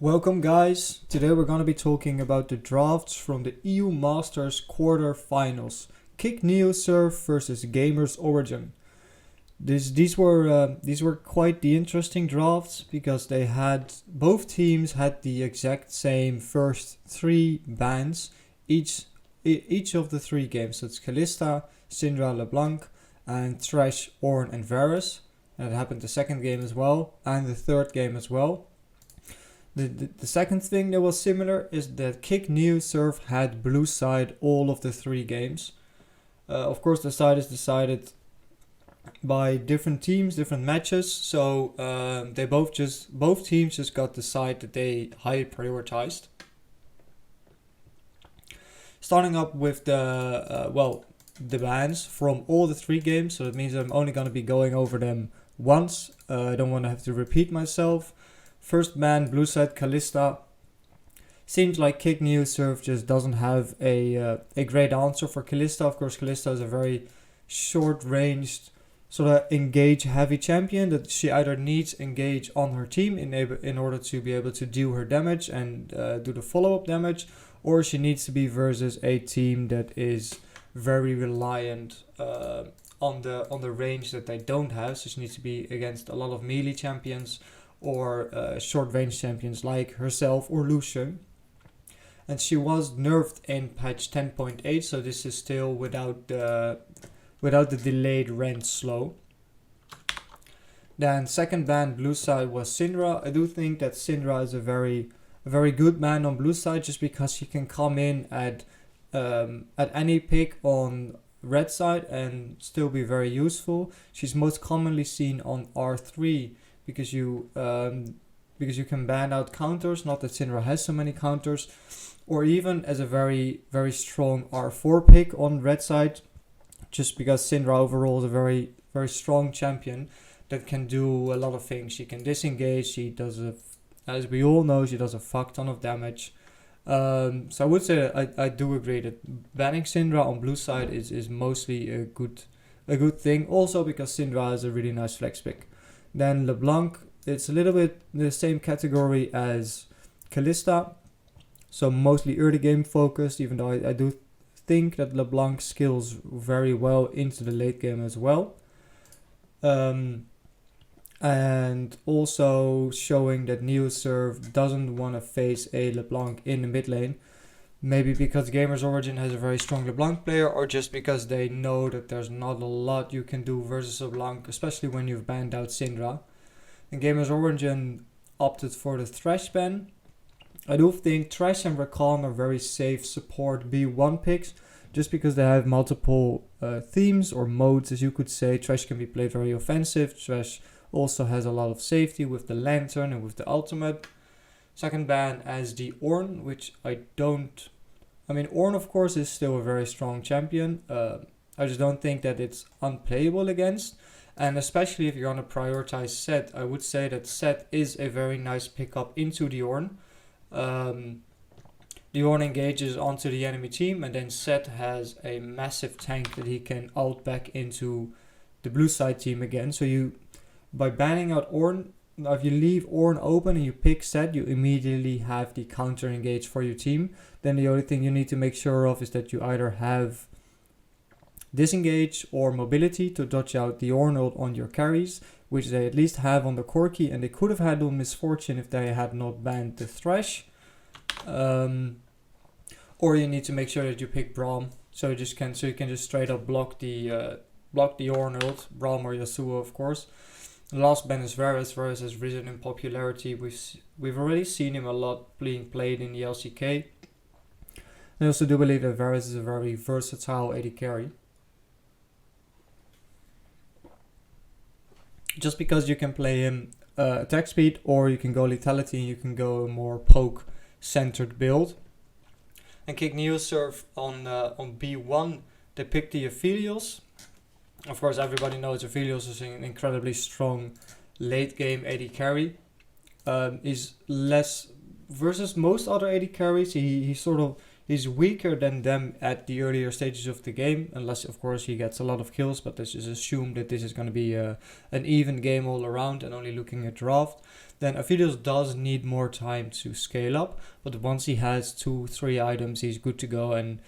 Welcome guys, today we're going to be talking about the drafts from the EU Masters Quarterfinals. K1ck Neosurf versus GamersOrigin. These were quite the interesting drafts because both teams had the exact same first three bans each of the three games. So it's Kalista, Syndra, LeBlanc, and Thresh, Ornn, and Varus. And it happened the second game as well, and the third game as well. The second thing that was similar is that K1ck Neosurf had blue side all of the three games. Of course, the side is decided by different teams, different matches. So both teams just got the side that they highly prioritized. Starting up with the bans from all the three games. So that means I'm only going to be going over them once. I don't want to have to repeat myself. First ban, blue side Kalista. Seems like K1ck Neosurf just doesn't have a great answer for Kalista. Of course, Kalista is a very short-ranged, sort of engage-heavy champion that she either needs engage on her team in order to be able to do her damage and do the follow-up damage, or she needs to be versus a team that is very reliant on the range that they don't have. So she needs to be against a lot of melee champions or short range champions like herself or Lucian. And she was nerfed in patch 10.8, so this is still without the delayed rend slow. Then second ban blue side was Syndra. I do think that Syndra is a very good man on blue side just because she can come in at any pick on red side and still be very useful. She's most commonly seen on R3 because you can ban out counters, not that Syndra has so many counters, or even as a very strong R4 pick on red side, just because Syndra overall is a very strong champion that can do a lot of things. She can disengage, as we all know, she does a fuck ton of damage. So I would say that I do agree that banning Syndra on blue side is mostly a good thing, also because Syndra is a really nice flex pick. Then LeBlanc, it's a little bit the same category as Kalista, so mostly early game focused, even though I do think that LeBlanc skills very well into the late game as well. And also showing that Neosurf doesn't want to face a LeBlanc in the mid lane. Maybe because GamersOrigin has a very strong LeBlanc player, or just because they know that there's not a lot you can do versus LeBlanc, especially when you've banned out Syndra. And GamersOrigin opted for the Thresh ban. I do think Thresh and Rakan are very safe support B1 picks, just because they have multiple themes or modes, as you could say. Thresh can be played very offensive. Thresh also has a lot of safety with the Lantern and with the ultimate. Second ban as the Ornn, which Ornn of course is still a very strong champion. I just don't think that it's unplayable against. And especially if you're going to prioritize Set, I would say that Set is a very nice pickup into the Ornn. The Ornn engages onto the enemy team, and then Set has a massive tank that he can ult back into the blue side team again. So by banning out Ornn, if you leave Ornn open and you pick Set, you immediately have the counter engage for your team. Then the only thing you need to make sure of is that you either have disengage or mobility to dodge out the Ornn ult on your carries, which they at least have on the Q1ck, and they could have had on Misfortune if they had not banned the Thresh. Or you need to make sure that you pick Braum, so you can just straight up block the Ornn ult, Braum or Yasuo of course. The last ban is Varus. Varus has risen in popularity. We've already seen him a lot being played in the LCK. I also do believe that Varus is a very versatile AD carry. Just because you can play him attack speed, or you can go lethality and you can go a more poke centered build. And K1ck Neosurf on B1, they picked the Aphelios. Of course, everybody knows Aphelios is an incredibly strong late game AD carry. Is less versus most other AD carries. He He's weaker than them at the earlier stages of the game, unless of course he gets a lot of kills, but let's just assume that this is going to be an even game all around and only looking at draft. Then Aphelios does need more time to scale up, but once he has 2-3 items, he's good to go, and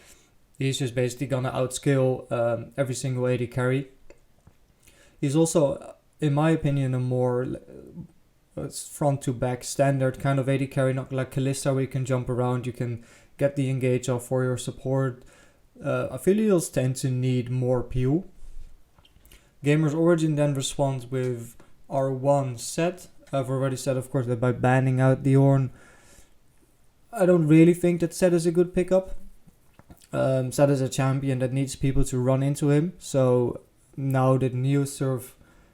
he's just basically going to outscale every single AD carry. He's also, in my opinion, a more front to back standard kind of AD carry, not like Kalista where you can jump around, you can get the engage off for your support. Aphelios tend to need more peel. GamersOrigin then responds with R1 set. I've already said, of course, that by banning out the Ornn, I don't really think that Set is a good pickup. Set is a champion that needs people to run into him. So now that Neosurf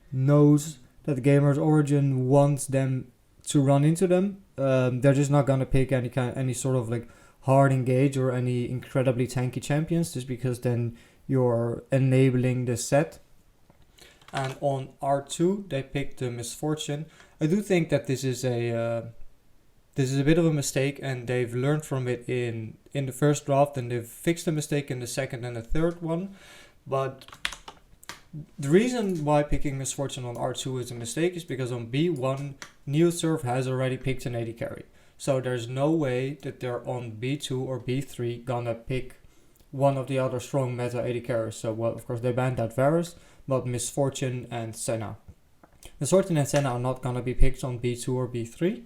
knows that GamersOrigin wants them to run into them, they're just not gonna pick any sort of like hard engage or any incredibly tanky champions, just because then you're enabling the Set. And on R2 they picked the Misfortune. I do think that this is a bit of a mistake, and they've learned from it in the first draft, and they've fixed the mistake in the second and the third one. But the reason why picking Misfortune on R2 is a mistake is because on B1 Neosurf has already picked an AD carry. So there's no way that they're on B2 or B3 gonna pick one of the other strong meta AD carries. So, well, of course they banned out Varus, but Misfortune and Senna. Misfortune and Senna are not gonna be picked on B2 or B3.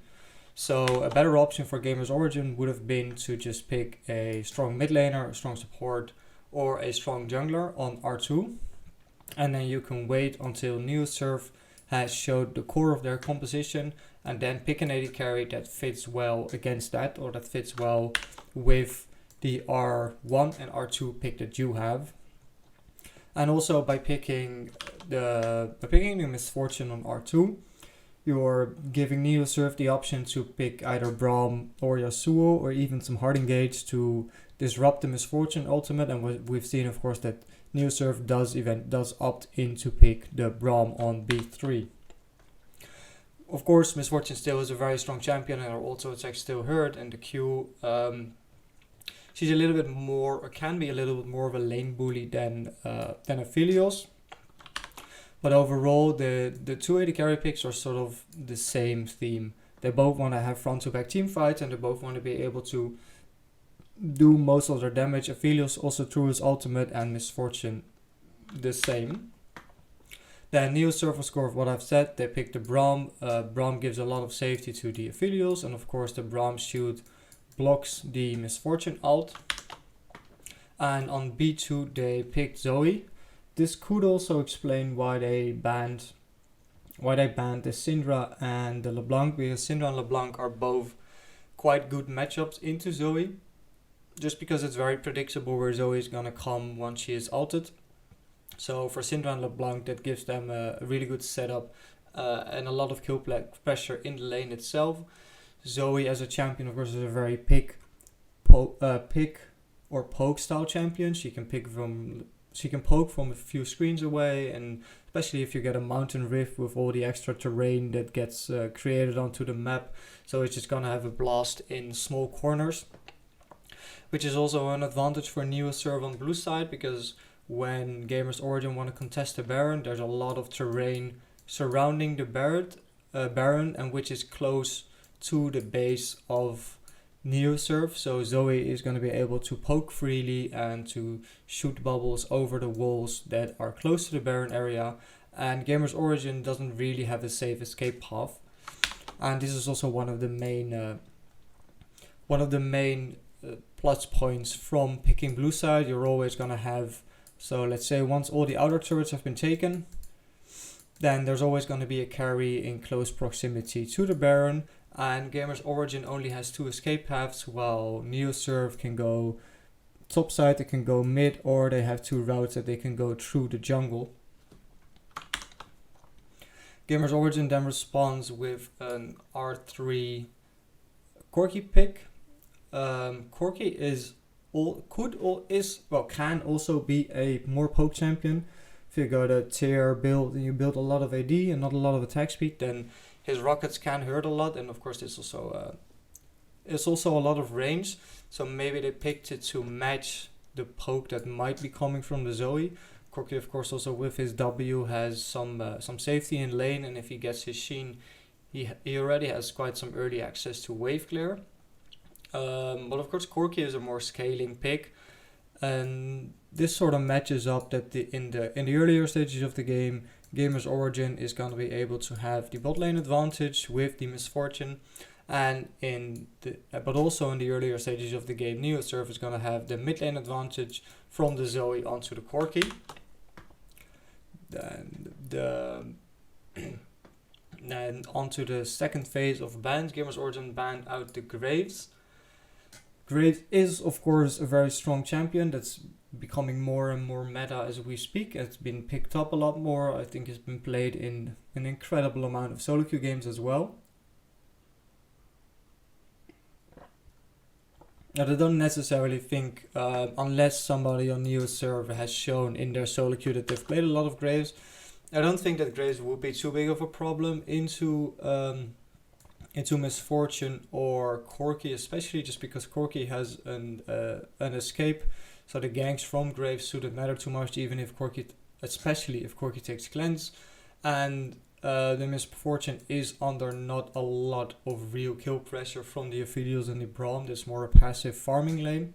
So a better option for GamersOrigin would have been to just pick a strong mid laner, a strong support, or a strong jungler on R2. And then you can wait until Neosurf has showed the core of their composition, and then pick an AD carry that fits well against that, or that fits well with the R1 and R2 pick that you have. And also by picking the Misfortune on R2, you're giving Neosurf the option to pick either Braum or Yasuo, or even some hard engage to disrupt the Misfortune ultimate. And we've seen, of course, that Neosurf does opt in to pick the Braum on B3. Of course, Misfortune still is a very strong champion, and her auto attack still hurt, and the Q, she's a little bit more, or can be a little bit more of a lane bully than Aphelios. But overall, the two AD carry picks are sort of the same theme. They both want to have front to back team fights, and they both want to be able to do most of their damage. Aphelios also through his ultimate, and Misfortune the same. Then Neosurf, of course, what I've said, they picked the Braum. Braum gives a lot of safety to the Aphelios, and of course the Braum shield blocks the Misfortune ult. And on B2 they picked Zoe. This could also explain why they banned the Syndra and the LeBlanc, because Syndra and LeBlanc are both quite good matchups into Zoe, just because it's very predictable where Zoe is gonna come once she is ulted. So for Syndra and LeBlanc, that gives them a really good setup and a lot of kill pressure in the lane itself. Zoe as a champion, of course, is a very pick or poke style champion. She can poke from a few screens away, and especially if you get a mountain rift with all the extra terrain that gets created onto the map. So it's just gonna have a blast in small corners, which is also an advantage for Neosurf on blue side, because when GamersOrigin want to contest the Baron, there's a lot of terrain surrounding the Baron, and which is close to the base of Neosurf. So Zoe is going to be able to poke freely and to shoot bubbles over the walls that are close to the Baron area, and GamersOrigin doesn't really have a safe escape path. And this is also one of the main plus points from picking blue side. You're always going to have, so let's say once all the outer turrets have been taken, then there's always going to be a carry in close proximity to the Baron, and GamersOrigin only has 2 escape paths, while Neosurf can go top side, they can go mid, or they have 2 routes that they can go through the jungle. GamersOrigin then responds with an R3 K1ck pick. K1ck can also be a more poke champion. If you got a tier build and you build a lot of AD and not a lot of attack speed, then his rockets can hurt a lot. And of course, this also It's also a lot of range, so maybe they picked it to match the poke that might be coming from the Zoe. Corky, of course, also with his W has some safety in lane, and if he gets his Sheen, he already has quite some early access to wave clear. But of course, Corky is a more scaling pick, and this sort of matches up that in the earlier stages of the game, GamersOrigin is going to be able to have the bot lane advantage with the Misfortune, and but also in the earlier stages of the game, Neosurf is going to have the mid lane advantage from the Zoe onto the Corky. Then onto the second phase of bans, GamersOrigin banned out the Graves. Graves is of course a very strong champion that's becoming more and more meta as we speak. It's been picked up a lot more. I think it's been played in an incredible amount of solo queue games as well. And I don't necessarily think, unless somebody on Neosurf has shown in their solo queue that they've played a lot of Graves, I don't think that Graves would be too big of a problem into Misfortune or Corky, especially just because Corky has an escape, so the ganks from Graves shouldn't matter too much, even if Corky, especially if Corky takes cleanse, and the Misfortune is under not a lot of real kill pressure from the Aphelios and the Braum. There's more a passive farming lane.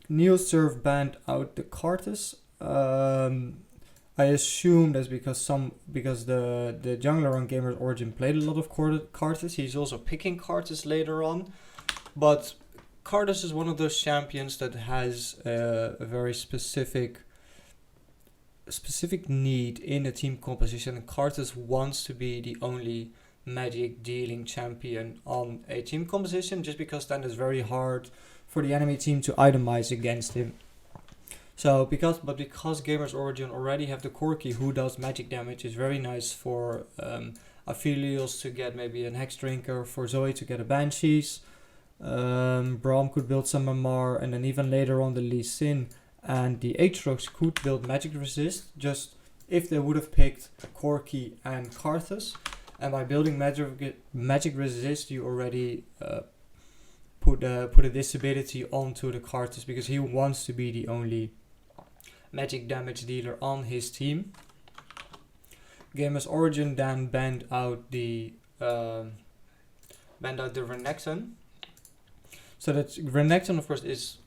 Neosurf banned out the Karthus. I assume that's because the jungler on GamersOrigin played a lot of Karthus. He's also picking Karthus later on, but Karthus is one of those champions that has a very specific need in a team composition, and Karthus wants to be the only magic dealing champion on a team composition, just because then it's very hard for the enemy team to itemize against him. So because GamersOrigin already have the Corky who does magic damage, is very nice for Aphelios to get maybe an Hex Drinker, for Zoe to get a Banshees. Braum could build some MMR, and then even later on the Lee Sin and the Aatrox could build magic resist, just if they would have picked Corky and Karthus. And by building magic resist, you already put a disability onto the Karthus, because he wants to be the only magic damage dealer on his team. GamersOrigin then banned out the Renekton. So that Renekton, of course, is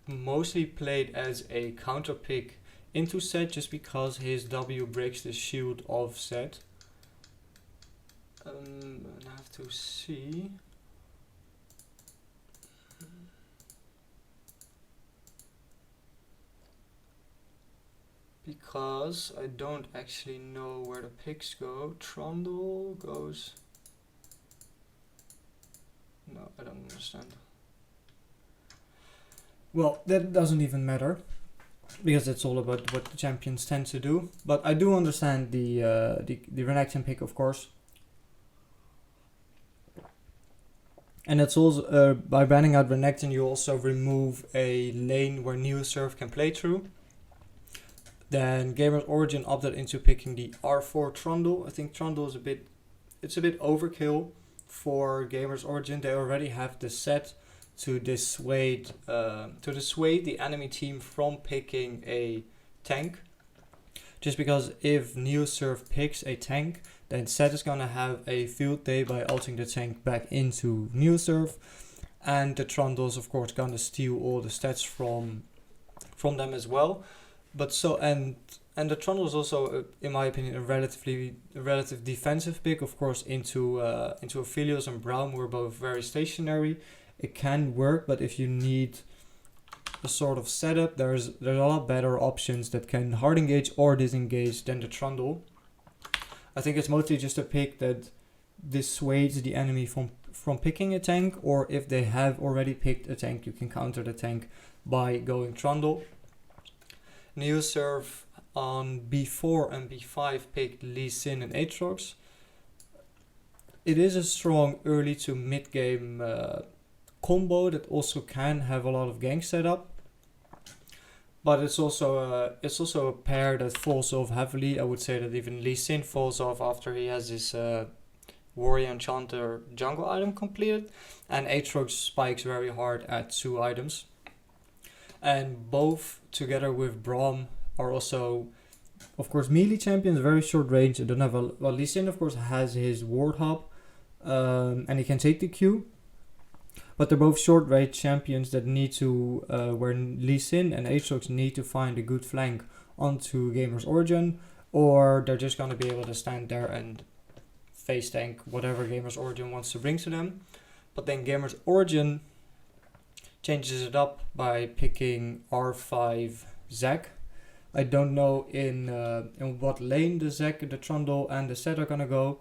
mostly played as a counter pick into Set, just because his W breaks the shield of Set. I have to see. Because I don't actually know where the picks go. Trundle goes... No, I don't understand. Well, that doesn't even matter, because it's all about what the champions tend to do. But I do understand the Renekton pick, of course. And it's also, by banning out Renekton, you also remove a lane where Neosurf can play through. Then GamersOrigin opted into picking the R4 Trundle. I think Trundle is a bit overkill for GamersOrigin. They already have the set to dissuade the enemy team from picking a tank. Just because if Neosurf picks a tank, then Set is gonna have a field day by ulting the tank back into Neosurf, and the Trundle is of course gonna steal all the stats from them as well. But and the Trundle is also, in my opinion, a relative defensive pick. Of course, into Aphelios and Braum, who are both very stationary, it can work. But if you need a sort of setup, there's a lot better options that can hard engage or disengage than the Trundle. I think it's mostly just a pick that dissuades the enemy from picking a tank, or if they have already picked a tank, you can counter the tank by going Trundle. Neosurf on B4 and B5 picked Lee Sin and Aatrox. It is a strong early to mid game combo that also can have a lot of gank setup, but it's also a pair that falls off heavily. I would say that even Lee Sin falls off after he has his Warrior Enchanter jungle item completed, and Aatrox spikes very hard at 2 items. And both together with Braum are also, of course, melee champions, very short range. I don't have well, Lee Sin, of course, has his ward hop, and he can take the Q. But they're both short range champions that need to, where Lee Sin and Aatrox need to find a good flank onto GamersOrigin, or they're just going to be able to stand there and face tank whatever GamersOrigin wants to bring to them. But then GamersOrigin changes it up by picking R5 Zac. I don't know in what lane the Zac, the Trundle, and the Set are gonna go.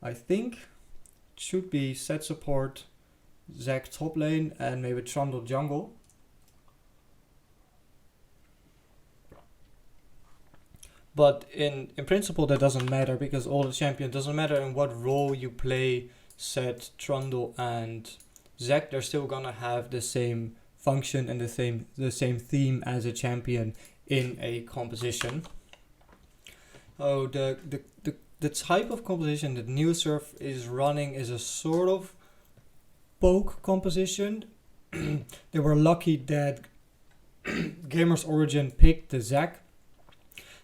I think it should be Set support, Zac top lane, and maybe Trundle jungle. But in principle that doesn't matter, because all the champions, doesn't matter in what role you play Set, Trundle, and Zac, they're still gonna have the same function and the same theme as a champion in a composition. Oh, the type of composition that Neosurf is running is a sort of poke composition. They were lucky that GamersOrigin picked the Zac,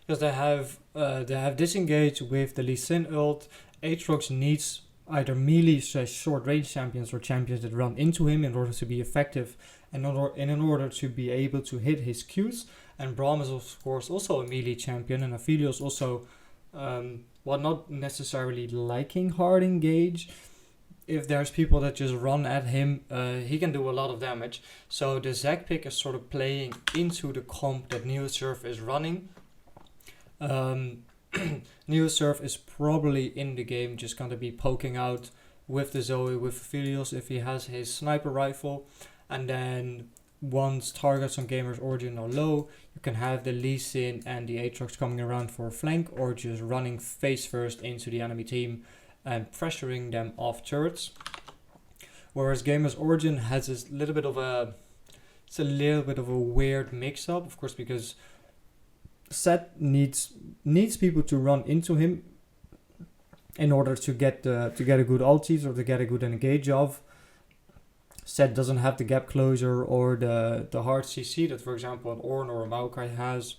because they have disengage with the Lee Sin ult. Aatrox needs either melee / short range champions or champions that run into him in order to be effective and in order to be able to hit his Qs. And Braum is of course also a melee champion, and Aphelios also, while not necessarily liking hard engage, if there's people that just run at him, he can do a lot of damage. So the Zac pick is sort of playing into the comp that Neosurf is running. Neosurf is probably in the game just going to be poking out with the Zoe, with Aphelios if he has his sniper rifle, and then once targets on GamersOrigin are low, you can have the Lee Sin and the Aatrox coming around for a flank, or just running face first into the enemy team and pressuring them off turrets. Whereas GamersOrigin has a little bit of a weird mix up, of course, because Set needs people to run into him in order to get a good ultis or to get a good engage of. Set doesn't have the gap closure or the hard CC that, for example, an Ornn or a Maokai has.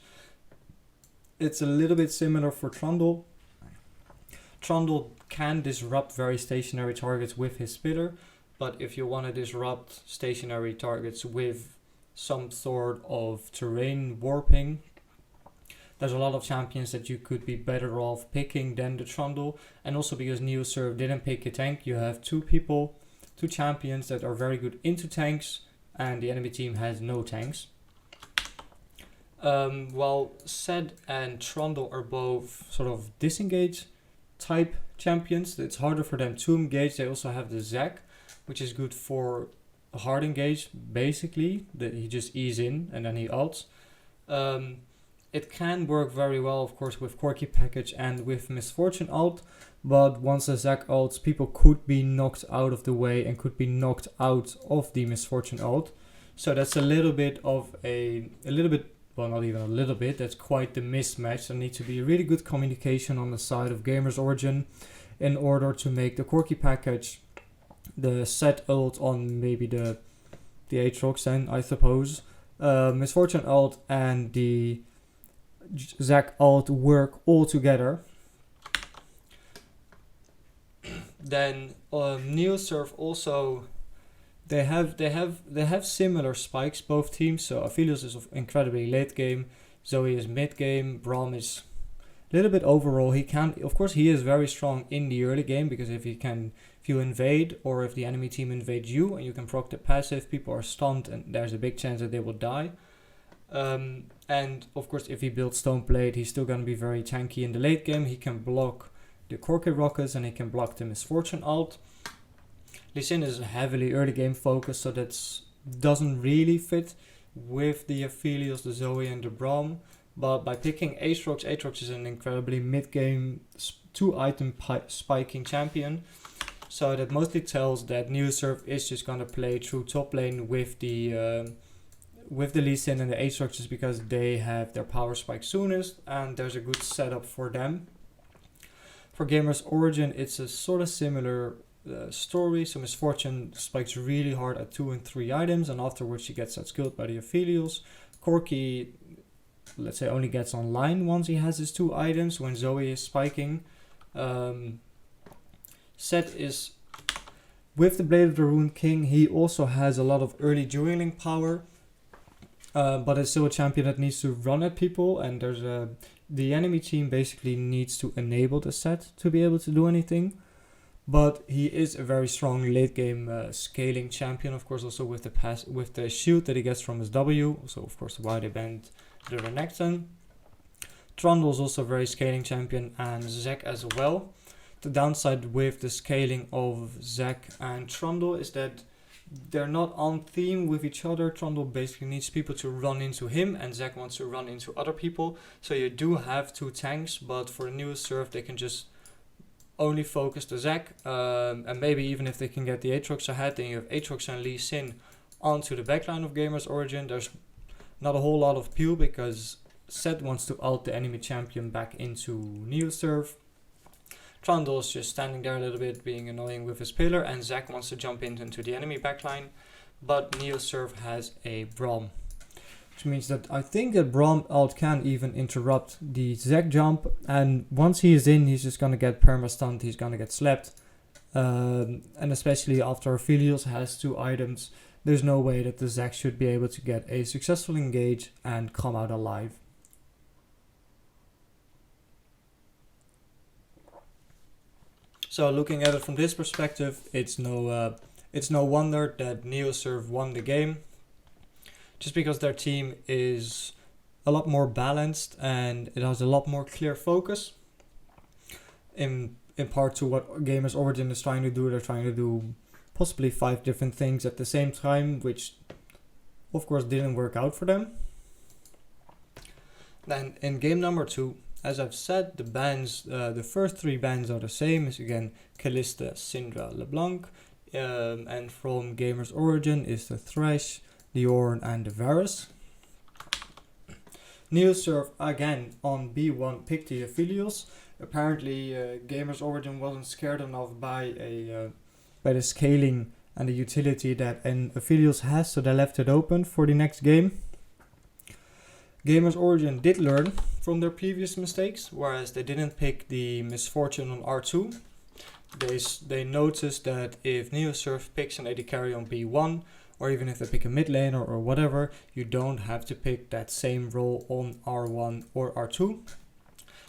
It's a little bit similar for Trundle. Trundle can disrupt very stationary targets with his spitter, but if you want to disrupt stationary targets with some sort of terrain warping, there's a lot of champions that you could be better off picking than the Trundle. And also because Neosurf didn't pick a tank, you have two champions that are very good into tanks, and the enemy team has no tanks. While Set and Trundle are both sort of disengage type champions, it's harder for them to engage. They also have the Zac, which is good for hard engage, basically, that he just ease in and then he ults. It can work very well, of course, with Quirky package and with Misfortune ult, but once the Zac ults, people could be knocked out of the way and could be knocked out of the Misfortune ult. So that's well, not even a little bit, that's quite the mismatch. There needs to be really good communication on the side of GamersOrigin in order to make the Quirky package, the Set ult on maybe the Aatrox then, I suppose, Misfortune ult and the Zac ult work all together. Then Neosurf also, they have similar spikes, both teams. So Aphelios is incredibly late game, Zoe is mid game, Braum is a little bit overall. He is very strong in the early game, because if you invade, or if the enemy team invades you and you can proc the passive, people are stunned and there's a big chance that they will die. And of course, if he builds Stoneblade, he's still going to be very tanky in the late game. He can block the K1ck rockets and he can block the Misfortune ult. Lee Sin is heavily early game focused, so that doesn't really fit with the Aphelios, the Zoe, and the Braum. But by picking Aatrox is an incredibly mid game 2-item spiking champion. So that mostly tells that Neosurf is just going to play through top lane with the Lee Sin and the Aatrox, just because they have their power spike soonest and there's a good setup for them. For GamersOrigin, it's a sort of similar story. So Misfortune spikes really hard at 2 and 3 items, and afterwards she gets outskilled by the Aphelios. K1ck, let's say, only gets online once he has his 2 items when Zoe is spiking. Set is, with the Blade of the Ruined King, he also has a lot of early dueling power, but it's still a champion that needs to run at people, and the enemy team basically needs to enable the set to be able to do anything. But he is a very strong late game scaling champion, of course, also with the shield that he gets from his W. So of course why they banned the Renekton. Trundle is also a very scaling champion, and GamersOrigin as well. The downside with the scaling of GamersOrigin and Trundle is that they're not on theme with each other. Trundle basically needs people to run into him, and GamersOrigin wants to run into other people. So you do have 2 tanks, but for the Neosurf they can just only focus the GamersOrigin, and maybe even if they can get the Aatrox ahead, then you have Aatrox and Lee Sin onto the backline of GamersOrigin. There's not a whole lot of peel because Set wants to ult the enemy champion back into Neosurf. Trundle is just standing there a little bit, being annoying with his pillar, and GamersOrigin wants to jump into the enemy backline, but Neosurf has a Braum. Which means that I think that Braum ult can even interrupt the GamersOrigin jump, and once he is in, he's just gonna get perma-stunned, he's gonna get slapped. And especially after Aphelios has 2 items, there's no way that the GamersOrigin should be able to get a successful engage and come out alive. So looking at it from this perspective, it's no wonder that Neosurf won the game. Just because their team is a lot more balanced and it has a lot more clear focus. In part to what GamersOrigin is trying to do, they're trying to do possibly 5 different things at the same time, which of course didn't work out for them. Then in game number 2, as I've said, the bans, the first 3 bans are the same. It's again Kalista, Syndra, LeBlanc, and from GamersOrigin is the Thresh, the Ornn, and the Varus. Neosurf again on B1 picked the Aphelios. Apparently GamersOrigin wasn't scared enough by the scaling and the utility that an Aphelios has, so they left it open for the next game. GamersOrigin did learn from their previous mistakes, whereas they didn't pick the Misfortune on R2. They noticed that if Neosurf picks an AD carry on B1, or even if they pick a mid laner or whatever, you don't have to pick that same role on R1 or R2.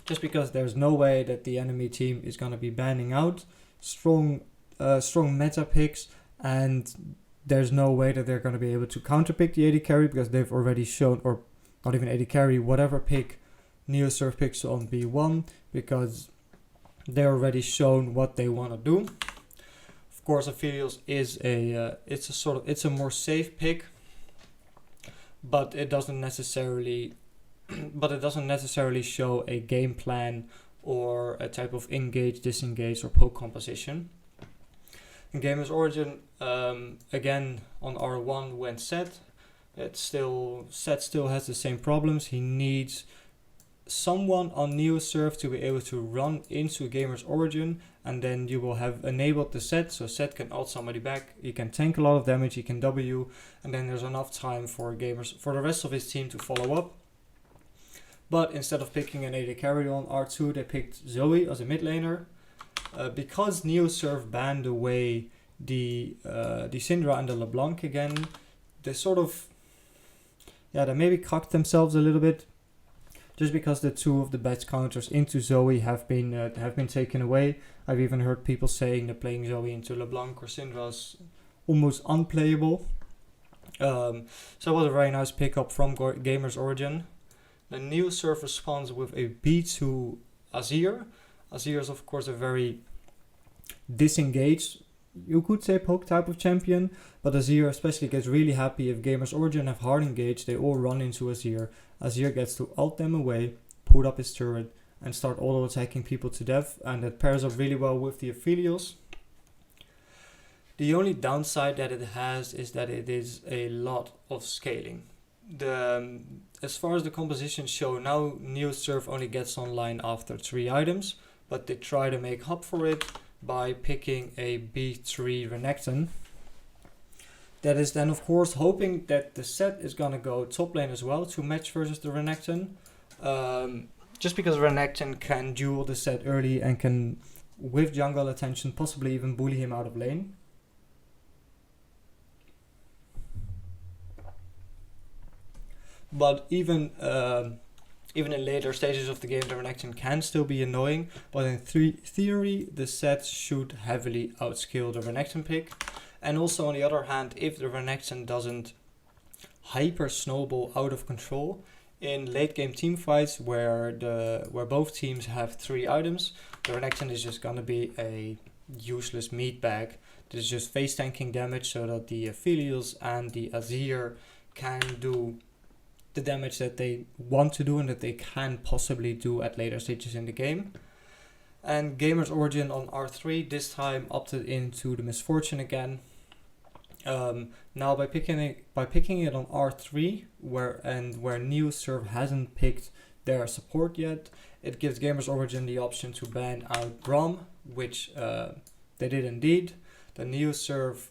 Just because there's no way that the enemy team is going to be banning out strong meta picks, and there's no way that they're going to be able to counterpick the AD carry because they've already shown, or not even AD carry, whatever pick Neosurf picks on B1, because they're already shown what they want to do. Of course, Aphelios is it's a more safe pick, but it doesn't necessarily show a game plan or a type of engage, disengage, or poke composition. In GamersOrigin, again on R1 when Set still has the same problems. He needs someone on Neosurf to be able to run into GamersOrigin, and then you will have enabled the Set, so Set can ult somebody back, he can tank a lot of damage, he can W, and then there's enough time for the rest of his team to follow up. But instead of picking an AD carry on R2, they picked Zoe as a mid laner. Because Neosurf banned away the Syndra and the LeBlanc again, they they maybe cocked themselves a little bit, just because the 2 of the best counters into Zoe have been taken away. I've even heard people saying that playing Zoe into LeBlanc or Syndra is almost unplayable. So it was a very nice pickup from GamersOrigin. The Neosurf responds with a B2 Azir. Azir is of course a very disengaged, you could say, poke type of champion, but Azir especially gets really happy if GamersOrigin have hard engage. They all run into Azir. Azir gets to ult them away, put up his turret, and start auto attacking people to death, and that pairs up really well with the Aphelios. The only downside that it has is that it is a lot of scaling. As far as the compositions show, now Neosurf only gets online after 3 items, but they try to make up for it by picking a B3 Renekton. That is then of course hoping that the set is gonna go top lane as well to match versus the Renekton. Just because Renekton can duel the set early and can, with jungle attention, possibly even bully him out of lane. But even in later stages of the game, the Renekton can still be annoying, but in theory, the set should heavily outskill the Renekton pick. And also on the other hand, if the Renekton doesn't hyper snowball out of control in late game team fights where both teams have 3 items, the Renekton is just gonna be a useless meat bag that is just face tanking damage so that the Aphelios and the Azir can do the damage that they want to do and that they can possibly do at later stages in the game. And GamersOrigin on R3 this time opted into the misfortune again. Now by picking it on R3 where Neosurf hasn't picked their support yet, it gives GamersOrigin the option to ban out Grom, which they did indeed. The Neosurf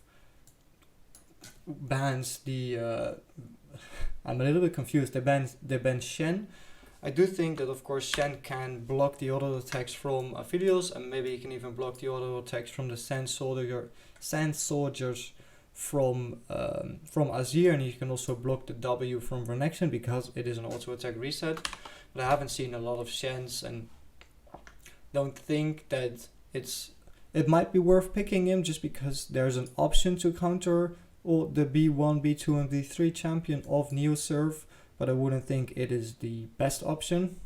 bans the I'm a little bit confused. They ban Shen. I do think that of course Shen can block the auto attacks from Aphelios, and maybe he can even block the auto attacks from the Sand Soldiers from Azir, and he can also block the W from Renekton because it is an auto attack reset. But I haven't seen a lot of Shens and don't think that it might be worth picking him just because there's an option to counter or the B1, B2 and B3 champion of Neosurf, but I wouldn't think it is the best option.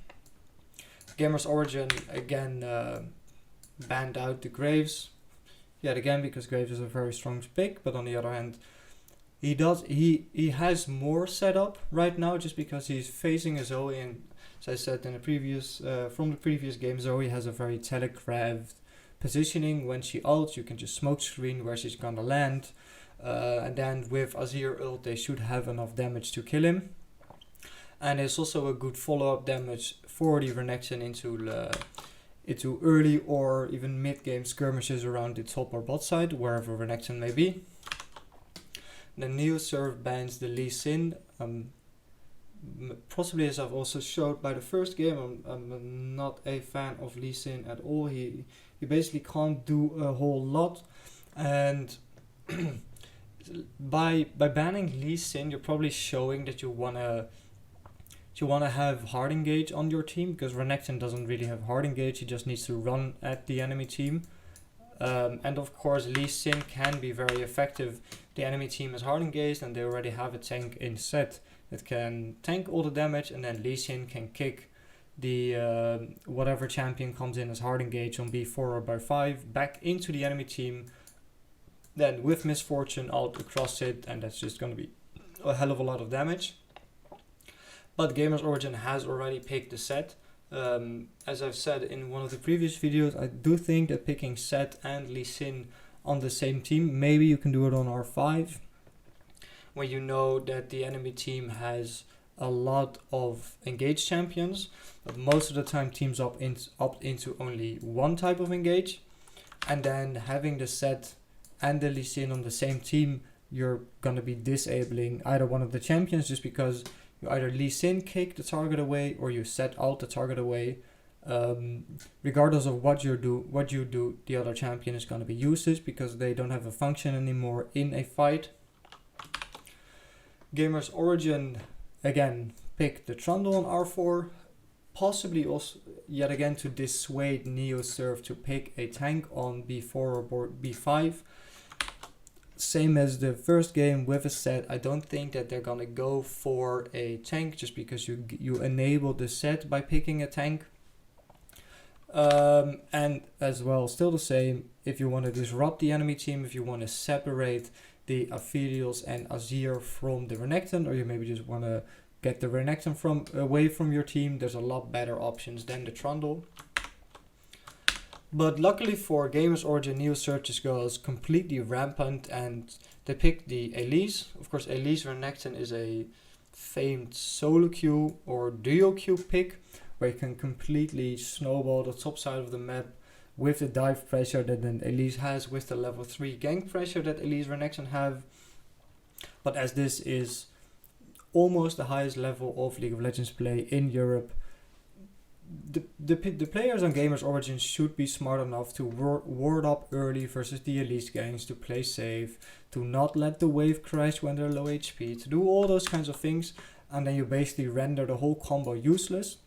GamersOrigin again banned out the Graves, yet again because Graves is a very strong pick, but on the other hand he has more setup right now just because he's facing a Zoe, and as I said in the previous from the previous game, Zoe has a very telegraphed positioning. When she ults, you can just smoke screen where she's gonna land. And then with Azir ult they should have enough damage to kill him, and it's also a good follow-up damage for the Renekton into early or even mid-game skirmishes around the top or bot side, wherever Renekton may be. The Neosurf bans the Lee Sin, possibly as I've also showed by the first game. I'm not a fan of Lee Sin at all. He basically can't do a whole lot, and by banning Lee Sin, you're probably showing that you wanna have hard engage on your team, because Renekton doesn't really have hard engage. He just needs to run at the enemy team, and of course Lee Sin can be very effective. The enemy team is hard engaged and they already have a tank in set that can tank all the damage, and then Lee Sin can kick the whatever champion comes in as hard engage on B4 or B5 back into the enemy team. Then with misfortune ult across it, and that's just going to be a hell of a lot of damage. But GamersOrigin has already picked the set. As I've said in one of the previous videos, I do think that picking Set and Lee Sin on the same team, maybe you can do it on R5, when you know that the enemy team has a lot of engaged champions, but most of the time teams opt into only one type of engage, and then having the Set and the Lee Sin on the same team, you're gonna be disabling either one of the champions, just because you either Lee Sin kick the target away or you Set out the target away. Regardless of what you do, the other champion is gonna be useless because they don't have a function anymore in a fight. GamersOrigin again picked the Trundle on R4, possibly also yet again to dissuade Neosurf to pick a tank on B4 or B5. Same as the first game with a Set, I don't think that they're gonna go for a tank just because you enable the Set by picking a tank. And as well, still the same, if you want to disrupt the enemy team, if you want to separate the Aphelios and Azir from the Renekton, or you maybe just want to get the Renekton away from your team, there's a lot better options than the Trundle. But luckily for GamersOrigin, Neosurf just goes completely rampant and they picked the Elise. Of course, Elise Renekton is a famed solo queue or duo queue pick, where you can completely snowball the top side of the map with the dive pressure that then Elise has, with the level 3 gank pressure that Elise Renekton have. But as this is almost the highest level of League of Legends play in Europe, the players on GamersOrigin should be smart enough to ward up early versus the Elise ganks, to play safe, to not let the wave crash when they're low HP, to do all those kinds of things, and then you basically render the whole combo useless.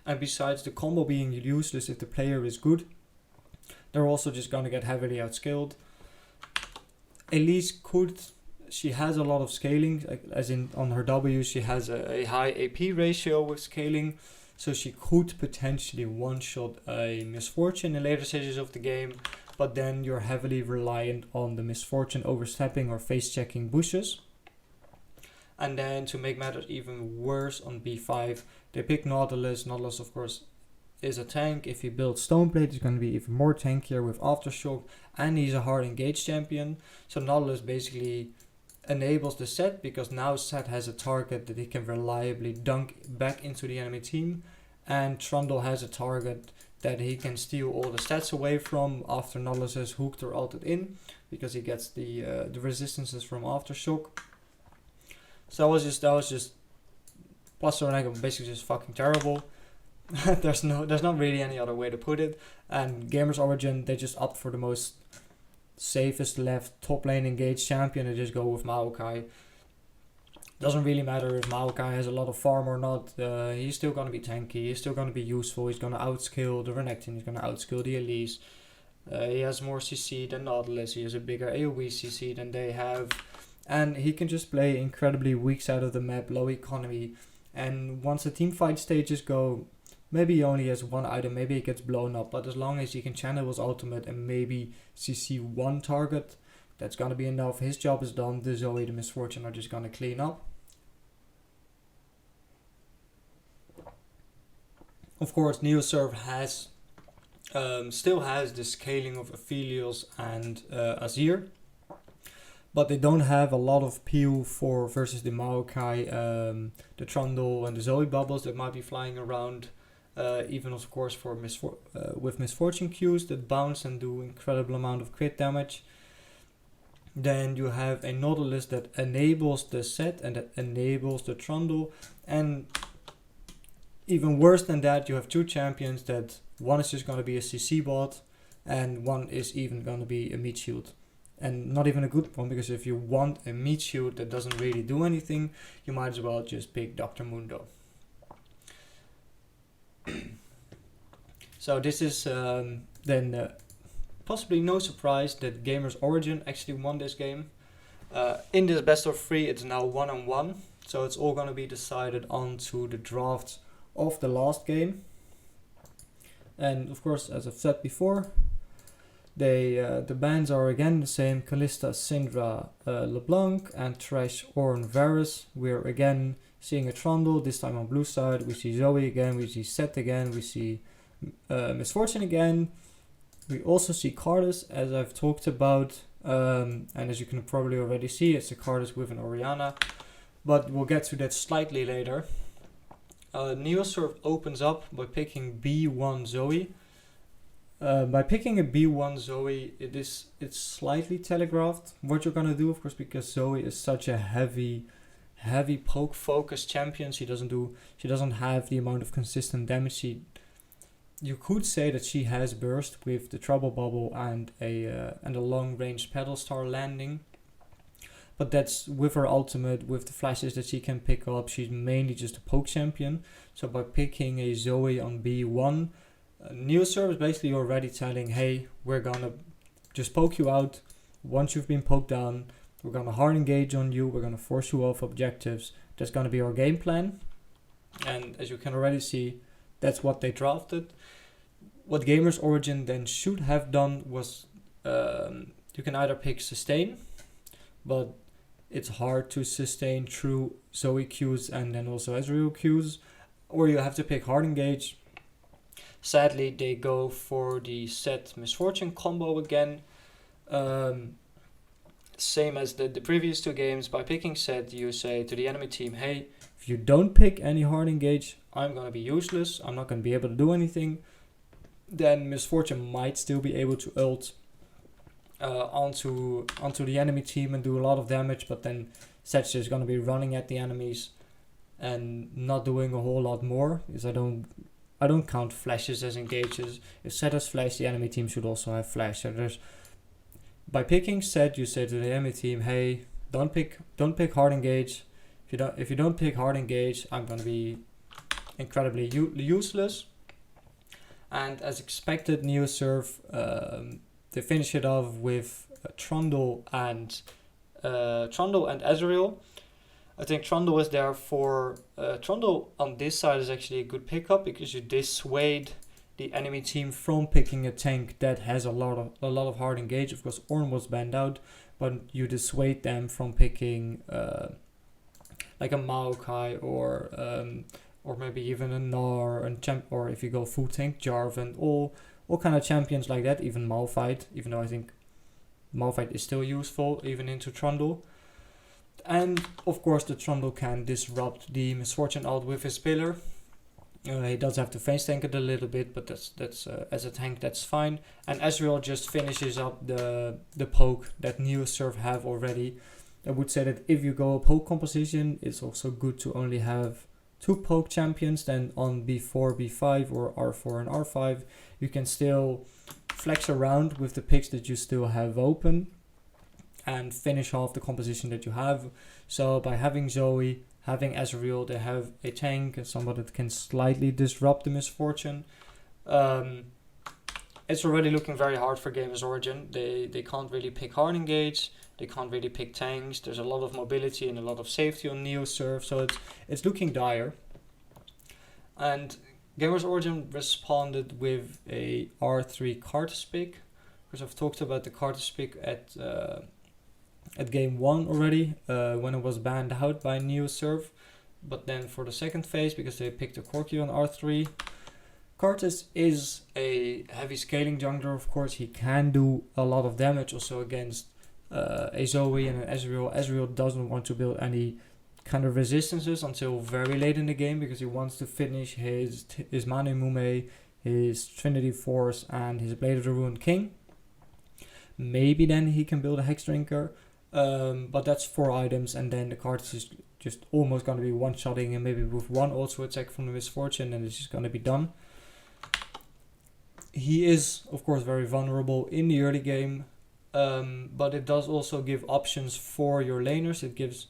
And besides the combo being useless if the player is good, they're also just gonna get heavily outskilled. Elise she has a lot of scaling, as in on her W she has a high AP ratio with scaling, so she could potentially one-shot a Misfortune in later stages of the game, but then you're heavily reliant on the Misfortune overstepping or face-checking bushes. And then to make matters even worse, on B5 they pick Nautilus. Nautilus of course is a tank. If you build Stoneblade, it's going to be even more tankier with Aftershock, and he's a hard engage champion. So Nautilus basically enables the set, because now Set has a target that he can reliably dunk back into the enemy team, and Trundle has a target that he can steal all the stats away from after Nautilus has hooked or ulted in, because he gets the resistances from Aftershock. So that was just Plus or negative, basically just fucking terrible. There's not really any other way to put it. And GamersOrigin, they just opt for the most safest left top lane engaged champion and just go with Maokai. Doesn't really matter if Maokai has a lot of farm or not. He's still gonna be tanky. He's still gonna be useful. He's gonna outskill the Renekton. He's gonna outskill the Elise. He has more CC than Nautilus. He has a bigger AoE CC than they have. And he can just play incredibly weak side of the map, low economy. And once the teamfight stages go, maybe he only has one item, maybe he gets blown up. But as long as he can channel his ultimate and maybe CC one target, that's gonna be enough. His job is done. The Zoe, the Misfortune are just gonna clean up. Of course, Neosurf has still has the scaling of Aphelios and Azir, but they don't have a lot of peel for versus the Maokai, the Trundle and the Zoe bubbles that might be flying around. Even of course for with Misfortune Qs that bounce and do incredible amount of crit damage. Then you have a Nautilus that enables the set and that enables the Trundle, and even worse than that, you have two champions that one is just going to be a CC bot and one is even going to be a meat shield. And not even a good one, because if you want a meat shield that doesn't really do anything, you might as well just pick Dr. Mundo. So this is then possibly no surprise that GamersOrigin actually won this game. In this best of 3, it's now 1-on-1, so it's all going to be decided onto the drafts of the last game. And of course, as I've said before, the bans are again the same: Kalista, Syndra, LeBlanc, and Thresh, Ornn, Varus. We're again seeing a Trundle, this time on blue side. We see Zoe again, we see Set again, we see Misfortune again. We also see Cardus, as I've talked about, and as you can probably already see, it's a Cardus with an Orianna, but we'll get to that slightly later. Neosurf opens up by picking B1 Zoe. By picking a B1 Zoe, it's slightly telegraphed what you're gonna do, of course, because Zoe is such a heavy poke focused champion. She doesn't have the amount of consistent damage. You could say that she has burst with the Trouble Bubble and a long range Pedal Star landing, but that's with her ultimate, with the flashes that she can pick up. She's mainly just a poke champion. So by picking a Zoe on B1, Neosurf is basically already telling, hey, we're gonna just poke you out. Once you've been poked down, we're gonna hard engage on you, we're gonna force you off objectives. That's gonna be our game plan. And as you can already see, that's what they drafted. What GamersOrigin then should have done was, you can either pick sustain, but it's hard to sustain through Zoe Qs and then also Ezreal Qs, or you have to pick hard engage. Sadly, they go for the Set Misfortune combo again. Same as the previous two games. By picking Set, you say to the enemy team, hey, If you don't pick any hard engage, I'm gonna be useless. I'm not gonna be able to do anything. Then Misfortune might still be able to ult onto the enemy team and do a lot of damage, but then Setch is gonna be running at the enemies and not doing a whole lot more, because I don't count flashes as engages. If Set has flash, the enemy team should also have flash. So by picking Set, you say to the enemy team, hey, don't pick hard engage. If you don't pick hard engage, I'm gonna be incredibly useless. And as expected, Neosurf, they finish it off with Trundle and Ezreal. I think Trundle is there for Trundle on this side is actually a good pickup, because you dissuade the enemy team from picking a tank that has a lot of hard engage. Of course, Ornn was banned out, but you dissuade them from picking like a Maokai or maybe even a Gnar, or if you go full tank, Jarvan, all kind of champions like that, even Malphite, even though I think Malphite is still useful, even into Trundle. And of course the Trundle can disrupt the Misfortune ult with his pillar. He does have to face tank it a little bit, but that's as a tank that's fine. And Ezreal just finishes up the poke that Neosurf have already. I would say that if you go a poke composition, it's also good to only have 2 poke champions. Then on B4, B5 or R4 and R5, you can still flex around with the picks that you still have open and finish off the composition that you have. So by having Zoe, having Ezreal, they have a tank and somebody that can slightly disrupt the Misfortune. It's already looking very hard for GamersOrigin. They can't really pick hard engage. They can't really pick tanks. There's a lot of mobility and a lot of safety on Neosurf, so it's looking dire. And GamersOrigin responded with a R3 Karthus pick, because I've talked about the Karthus pick at game 1 already, when it was banned out by Neosurf. But then for the second phase, because they picked a K1ck on R3, Karthus is a heavy scaling jungler, of course. He can do a lot of damage also against a Zoe and an Ezreal. Ezreal doesn't want to build any kind of resistances until very late in the game, because he wants to finish his Mane Mume, his Trinity Force and his Blade of the Ruined King. Maybe then he can build a Hex Drinker, but that's 4 items, and then the Karthus is just almost going to be one-shotting and maybe with 1 also attack from the Misfortune, and it's just going to be done. He is, of course, very vulnerable in the early game, but it does also give options for your laners. It gives,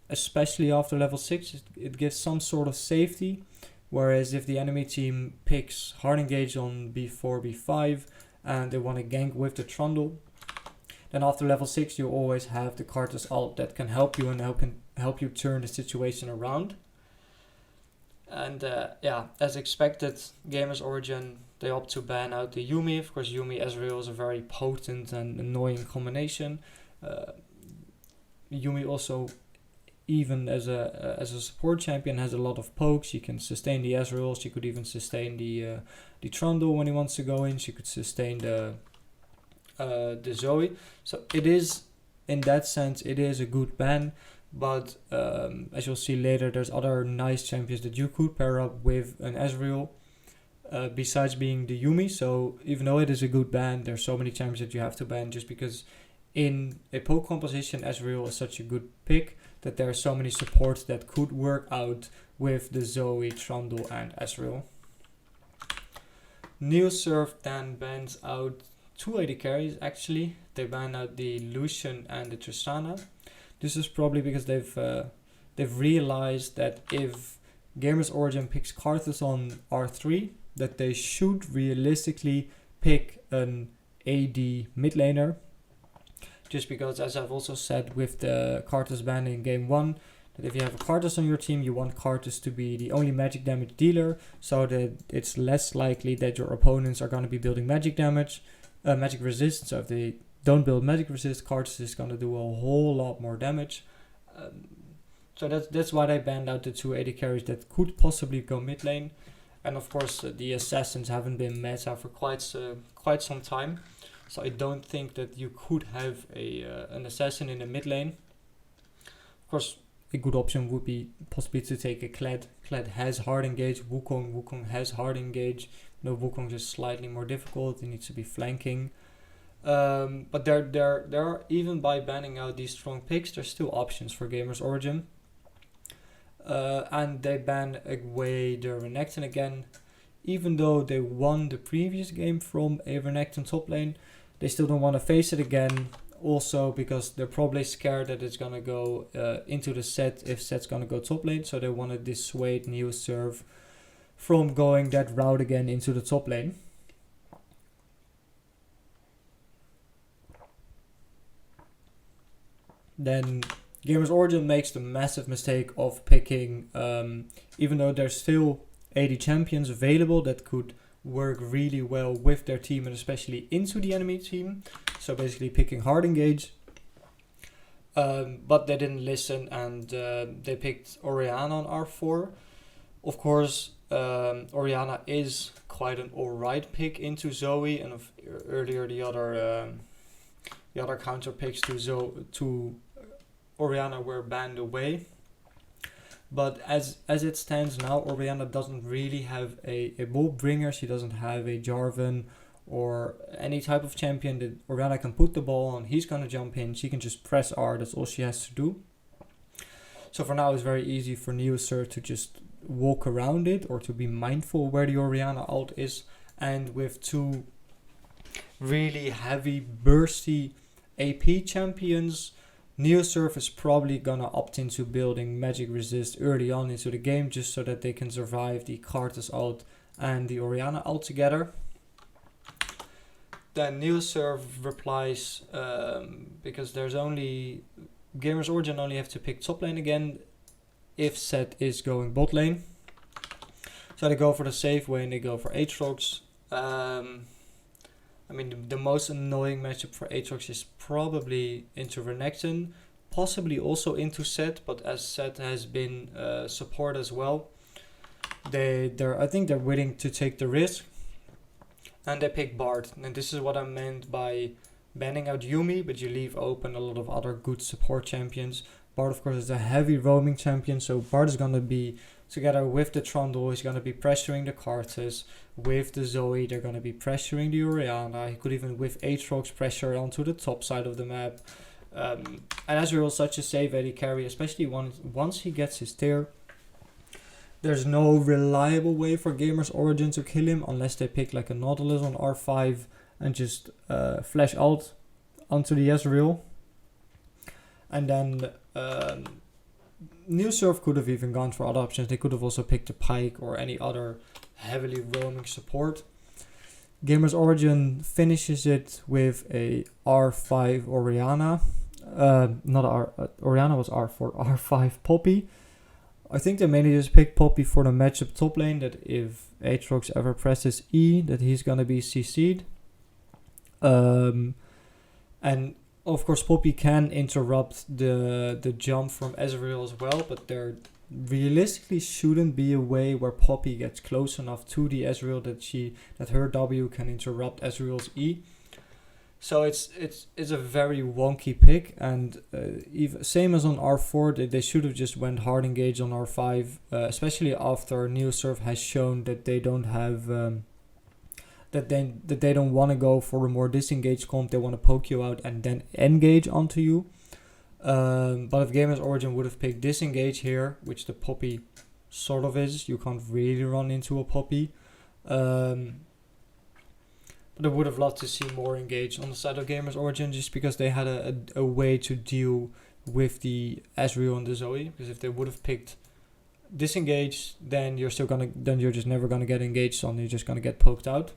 especially after level 6, it gives some sort of safety. Whereas if the enemy team picks hard engage on B4, B5, and they want to gank with the Trundle, then after level 6 you always have the Karthus ult that can help you and help you turn the situation around. And yeah, as expected, GamersOrigin, they opt to ban out the Yuumi. Of course, Yuumi Ezreal is a very potent and annoying combination. Yuumi also, even as a support champion, has a lot of pokes. She can sustain the Ezreal. She could even sustain the Trundle when he wants to go in. She could sustain the Zoe. So it is, in that sense, it is a good ban. But as you'll see later, there's other nice champions that you could pair up with an Ezreal, besides being the Yuumi. So even though it is a good ban, there's so many champions that you have to ban, just because in a poke composition, Ezreal is such a good pick that there are so many supports that could work out with the Zoe, Trundle and Ezreal. Neosurf then bans out 2 AD carries actually. They ban out the Lucian and the Tristana. This is probably because they've realized that if GamersOrigin picks Karthus on R3, that they should realistically pick an AD mid laner. Just because, as I've also said with the Karthus ban in game 1, that if you have a Karthus on your team, you want Karthus to be the only magic damage dealer, so that it's less likely that your opponents are going to be building magic damage, magic resist. So if they don't build magic resist, Karthus is going to do a whole lot more damage. So that's why they banned out the 2 AD carries that could possibly go mid lane. And of course, the assassins haven't been meta for quite some time. So I don't think that you could have an assassin in the mid lane. Of course, a good option would be possibly to take a Kled. Kled has hard engage. Wukong has hard engage. No, Wukong is slightly more difficult. He needs to be flanking. But there are, even by banning out these strong picks, there's still options for GamersOrigin. And they ban away the Renekton again. Even though they won the previous game from a Renekton top lane, they still don't want to face it again. Also because they're probably scared that it's going to go into the set if set's going to go top lane. So they want to dissuade Neosurf from going that route again into the top lane. Then GamersOrigin makes the massive mistake of picking, even though there's still 80 champions available that could work really well with their team and especially into the enemy team. So basically picking hard engage. But they didn't listen and they picked Orianna on R4. Of course, Orianna is quite an alright pick into Zoe, and earlier the other counter picks to Orianna were banned away. But as it stands now, Orianna doesn't really have a ball bringer. She doesn't have a Jarvan or any type of champion that Orianna can put the ball on. He's going to jump in. She can just press R. That's all she has to do. So for now, it's very easy for Neosurf to just walk around it or to be mindful where the Orianna ult is. And with two really heavy, bursty AP champions, Neosurf is probably gonna opt into building magic resist early on into the game just so that they can survive the Karthus ult and the Orianna ult together. Then Neosurf replies, because there's only GamersOrigin only have to pick top lane again if set is going bot lane. So they go for the safe way and they go for Aatrox. I mean, the most annoying matchup for Aatrox is probably into Renekton, possibly also into Set, but as Set has been support as well, I think they're willing to take the risk, and they pick Bard. And this is what I meant by banning out Yuumi, but you leave open a lot of other good support champions. Bard, of course, is a heavy roaming champion, so Bard is going to be, together with the Trundle, he's going to be pressuring the Karthus. With the Zoe, they're going to be pressuring the Orianna. He could even, with Aatrox, pressure onto the top side of the map. And Ezreal is such a safe AD carry, especially once he gets his tier. There's no reliable way for GamersOrigin to kill him unless they pick like a Nautilus on R5 and just flash ult onto the Ezreal. And then Neosurf could have even gone for other options. They could have also picked a Pyke or any other heavily roaming support. GamersOrigin finishes it with a R5 Orianna. Orianna was R4, R5 Poppy. I think they mainly just picked Poppy for the matchup top lane, that if Aatrox ever presses E, that he's gonna be CC'd. And of course Poppy can interrupt the jump from Ezreal as well, but there realistically shouldn't be a way where Poppy gets close enough to the Ezreal that her W can interrupt Ezreal's E. So it's a very wonky pick, and same as on R4, they should have just went hard engage on R5, especially after Neosurf has shown that they don't have that they don't want to go for a more disengaged comp. They want to poke you out and then engage onto you. But if GamersOrigin would have picked disengage here, which the Poppy sort of is, you can't really run into a Poppy. But I would have loved to see more engage on the side of GamersOrigin, just because they had a way to deal with the Ezreal and the Zoe. Because if they would have picked disengage, then you're just never gonna get engaged on. You're just gonna get poked out.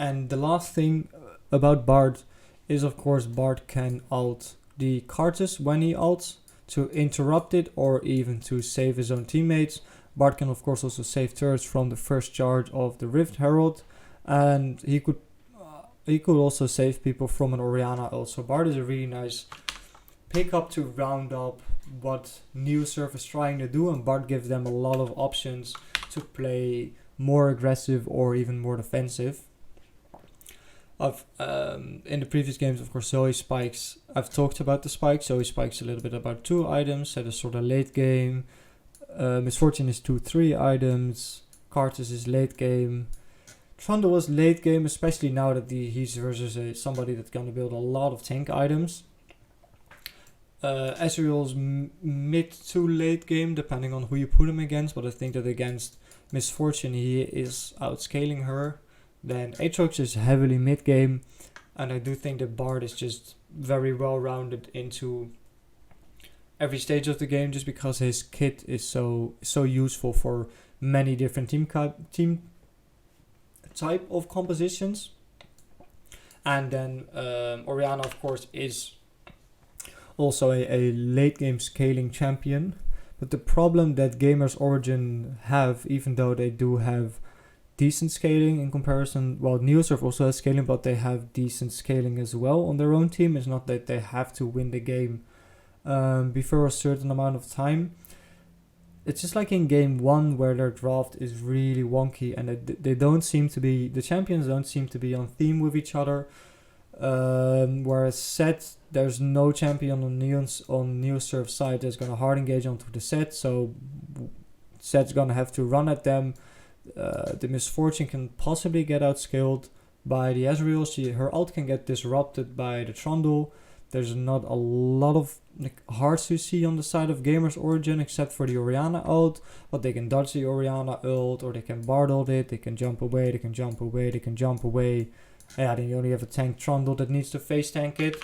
And the last thing about Bard is, of course, Bard can ult the Karthus when he ults to interrupt it or even to save his own teammates. Bard can, of course, also save turrets from the first charge of the Rift Herald. And he could also save people from an Orianna ult. So Bard is a really nice pickup to round up what Neosurf is trying to do, and Bard gives them a lot of options to play more aggressive or even more defensive. I've in the previous games, of course, Zoe spikes. I've talked about the spikes. Zoe spikes a little bit about 2 items. So there's sort of late game. Misfortune is 2-3 items. Cartus is late game. Trundle was late game, especially now that he's versus somebody that's gonna build a lot of tank items. Ezreal's mid to late game, depending on who you put him against. But I think that against Misfortune, he is outscaling her. Then Aatrox is heavily mid game, and I do think that Bard is just very well rounded into every stage of the game, just because his kit is so useful for many different team type of compositions. And then Orianna, of course, is also a late game scaling champion. But the problem that GamersOrigin have, even though they do have decent scaling in comparison, well, Neosurf also has scaling, but they have decent scaling as well on their own team. It's not that they have to win the game before a certain amount of time. It's just like in game 1 where their draft is really wonky, and they don't seem to be, the champions don't seem to be on theme with each other. Whereas set, there's no champion on Neosurf side that's gonna hard engage onto the set, so set's gonna have to run at them. The Misfortune can possibly get outscaled by the Ezreal. Her ult can get disrupted by the Trundle. There's not a lot of hearts to see on the side of GamersOrigin except for the Orianna ult, but they can dodge the Orianna ult, or they can Bard ult it, they can jump away, they can jump away, they can jump away. Yeah, then you only have a tank Trundle that needs to face tank it.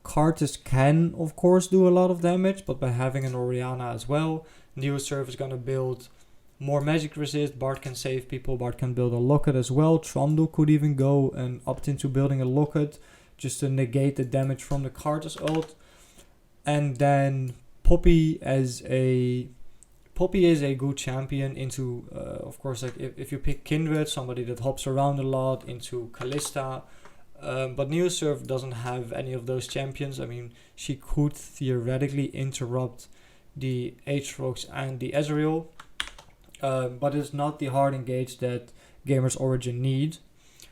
Cartus can, of course, do a lot of damage, but by having an Orianna as well, Neosurf is gonna build more magic resist. Bard can save people, Bard can build a locket as well. Trundle could even go and opt into building a locket just to negate the damage from the Cartus ult. And then Poppy is a good champion into, of course, like if you pick Kindred, somebody that hops around a lot, into Kalista. But Neosurf doesn't have any of those champions. I mean, she could theoretically interrupt the Aatrox and the Ezreal, but it's not the hard engage that GamersOrigin need.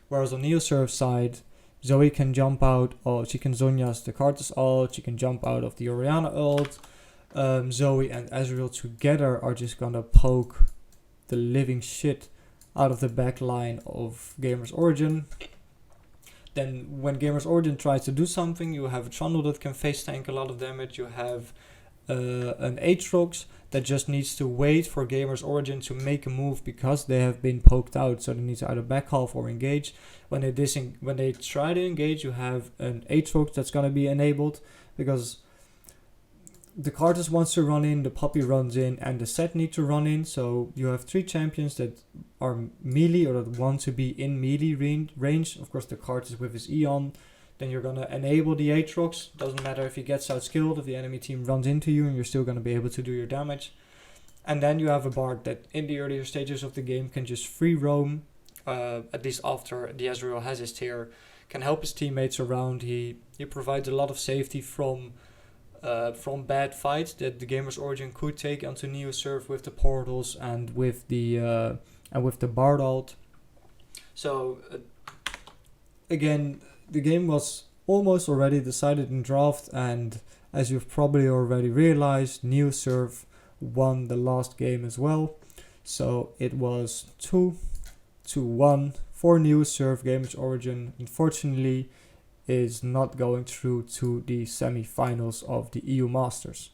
Whereas on Neosurf's side, Zoe can jump out, or she can Zhonya's the Cartus ult, she can jump out of the Orianna ult. Zoe and Ezreal together are just gonna poke the living shit out of the back line of GamersOrigin. Then when GamersOrigin tries to do something, you have a Trundle that can face tank a lot of damage. You have an Aatrox that just needs to wait for GamersOrigin to make a move because they have been poked out, so they need to either back half or engage. When they try to engage, you have an Aatrox that's gonna be enabled because the Cartus wants to run in, the Puppy runs in, and the set need to run in. So you have 3 champions that are melee or that want to be in melee range. Of course, the Cartus with his Eon. Then you're gonna enable the Aatrox. Doesn't matter if he gets outskilled, if the enemy team runs into you, and you're still gonna be able to do your damage. And then you have a Bard that in the earlier stages of the game can just free roam, at least after the Ezreal has his tier, can help his teammates around. He provides a lot of safety from bad fights that the GamersOrigin could take onto Neosurf with the portals and with the Bard ult. So again, the game was almost already decided in draft, and as you've probably already realized, Neosurf won the last game as well. So it was 2-1 for Neosurf. GamersOrigin, unfortunately, is not going through to the semi-finals of the EU Masters.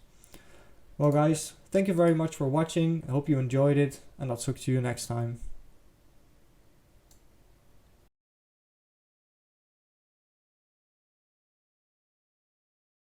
Well guys, thank you very much for watching. I hope you enjoyed it, and I'll talk to you next time.